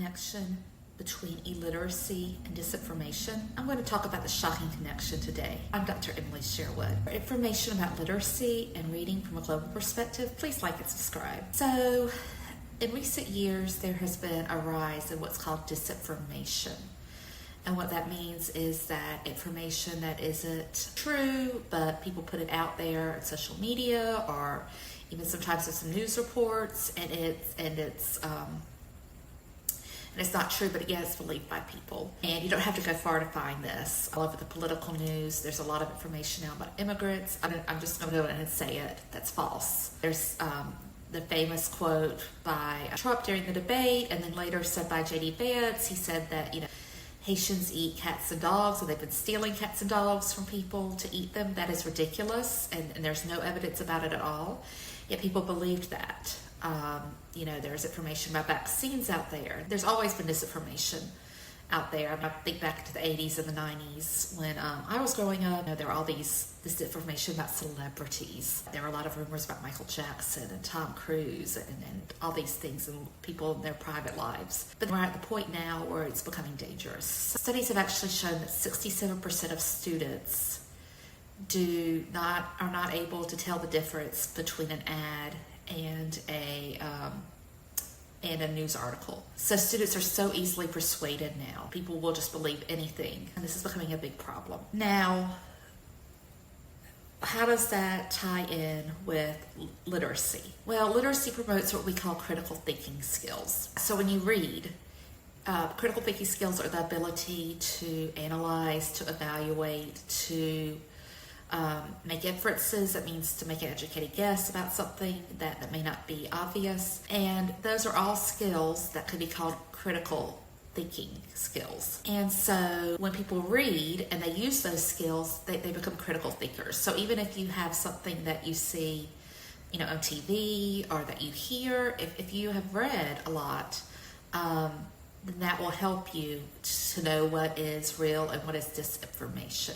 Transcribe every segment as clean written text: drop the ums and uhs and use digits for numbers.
connection between illiteracy and disinformation? I'm going to talk about the shocking connection today. I'm Dr. Emily Sherwood. For information about literacy and reading from a global perspective, please like and subscribe. So, in recent years, there has been a rise in what's called disinformation. And what that means is that information that isn't true, but people put it out there on social media or even sometimes in some news reports, and it's not true, but yet it's believed by people. And you don't have to go far to find this. All over the political news, there's a lot of information now about immigrants. I'm just going to go in and say it. That's false. There's the famous quote by Trump during the debate, and then later said by J.D. Vance. He said that, Haitians eat cats and dogs, and they've been stealing cats and dogs from people to eat them. That is ridiculous, and there's no evidence about it at all. Yet people believed that. There's information about vaccines out there. There's always been disinformation out there. I think back to the 80s and the 90s when I was growing up. There were all this information about celebrities. There were a lot of rumors about Michael Jackson and Tom Cruise and all these things and people in their private lives. But we're at the point now where it's becoming dangerous. Studies have actually shown that 67% of students are not able to tell the difference between an ad and a news article. So students are so easily persuaded now. People will just believe anything, and this is becoming a big problem. Now, how does that tie in with literacy? Well, literacy promotes what we call critical thinking skills. So when you read, critical thinking skills are the ability to analyze, to evaluate, to make inferences. That means to make an educated guess about something that may not be obvious. And those are all skills that could be called critical thinking skills. And so when people read and they use those skills, they become critical thinkers. So even if you have something that you see, on TV or that you hear, if you have read a lot, then that will help you to know what is real and what is disinformation.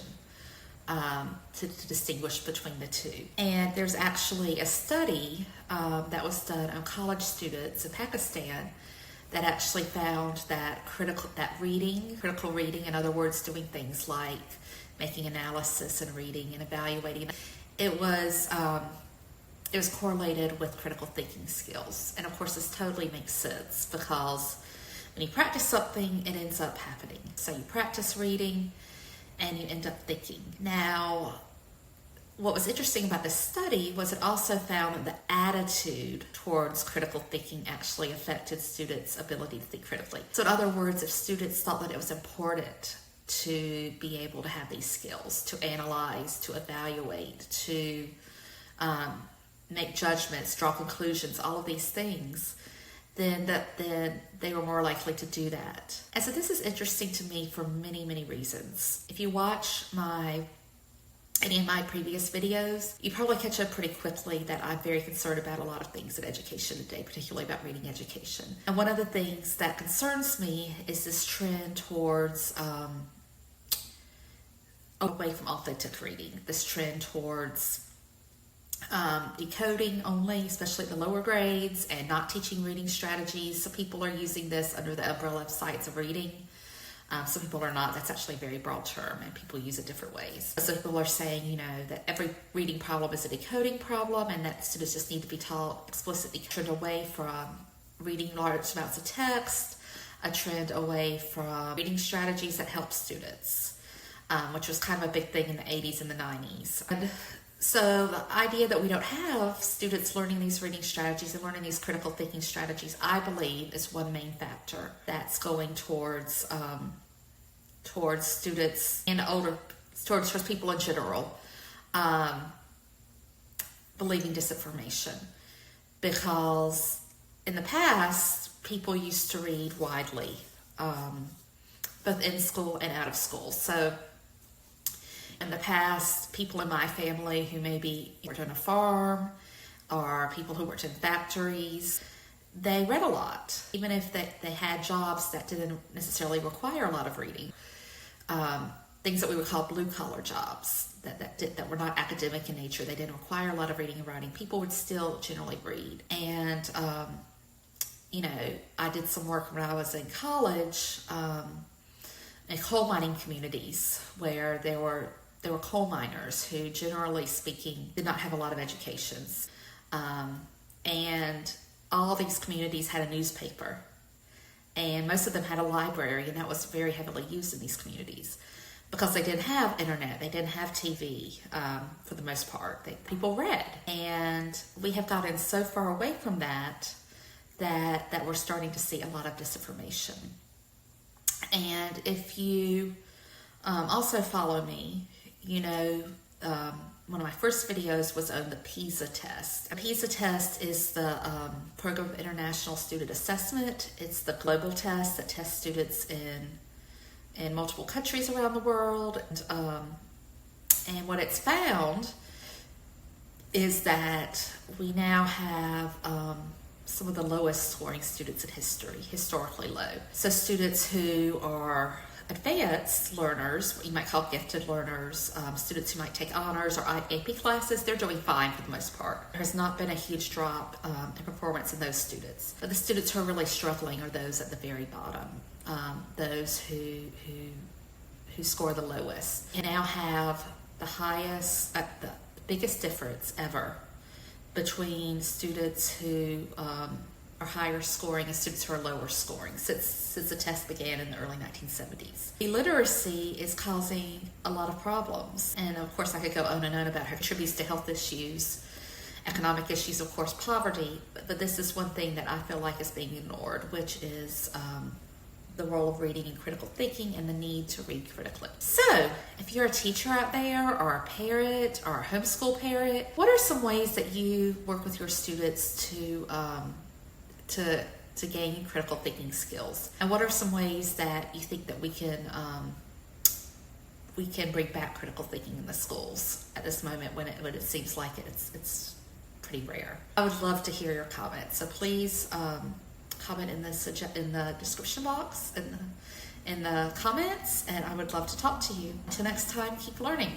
To distinguish between the two. And there's actually a study that was done on college students in Pakistan that actually found that critical reading, in other words, doing things like making analysis and reading and evaluating, it was correlated with critical thinking skills. And of course, this totally makes sense because when you practice something, it ends up happening. So you practice reading, and you end up thinking. Now, what was interesting about this study was it also found that the attitude towards critical thinking actually affected students' ability to think critically. So in other words, if students thought that it was important to be able to have these skills, to analyze, to evaluate, to make judgments, draw conclusions, all of these things, then they were more likely to do that. And so this is interesting to me for many, many reasons. If you watch any of my previous videos, you probably catch up pretty quickly that I'm very concerned about a lot of things in education today, particularly about reading education. And one of the things that concerns me is this trend towards away from authentic reading, this trend towards decoding only, especially at the lower grades, and not teaching reading strategies. So people are using this under the umbrella of science of reading. Some people are not. That's actually a very broad term, and people use it different ways. So people are saying, that every reading problem is a decoding problem, and that students just need to be taught explicitly. Trend away from reading large amounts of text, a trend away from reading strategies that help students, which was kind of a big thing in the 80s and the 90s. And so the idea that we don't have students learning these reading strategies and learning these critical thinking strategies, I believe, is one main factor that's going towards students and towards people in general, believing disinformation. Because in the past, people used to read widely, both in school and out of school. So in the past, people in my family who maybe worked on a farm or people who worked in factories, they read a lot, even if they had jobs that didn't necessarily require a lot of reading. Things that we would call blue-collar jobs that were not academic in nature. They didn't require a lot of reading and writing. People would still generally read. And I did some work when I was in college in coal mining communities where there were coal miners who, generally speaking, did not have a lot of educations. And all these communities had a newspaper. And most of them had a library, and that was very heavily used in these communities because they didn't have internet, they didn't have TV for the most part. People read. And we have gotten so far away from that we're starting to see a lot of disinformation. And if you also follow me, one of my first videos was on the PISA test. A PISA test is the Program of International Student Assessment. It's the global test that tests students in multiple countries around the world. And what it's found is that we now have some of the lowest scoring students in history, historically low. So students who are advanced learners, what you might call gifted learners, students who might take honors or AP classes, they're doing fine for the most part. There has not been a huge drop in performance in those students. But the students who are really struggling are those at the very bottom, those who score the lowest. You now have the biggest difference ever between students who are higher scoring and students who are lower scoring since the test began in the early 1970s. Illiteracy is causing a lot of problems. And of course I could go on and on about how it contributes to health issues, economic issues, of course poverty, but this is one thing that I feel like is being ignored, which is the role of reading and critical thinking and the need to read critically. So, if you're a teacher out there or a parent or a homeschool parent, what are some ways that you work with your students to gain critical thinking skills? And what are some ways that you think that we can bring back critical thinking in the schools at this moment when it seems like it's pretty rare? I would love to hear your comments. So please comment in the description box in the comments, and I would love to talk to you. Until next time, keep learning.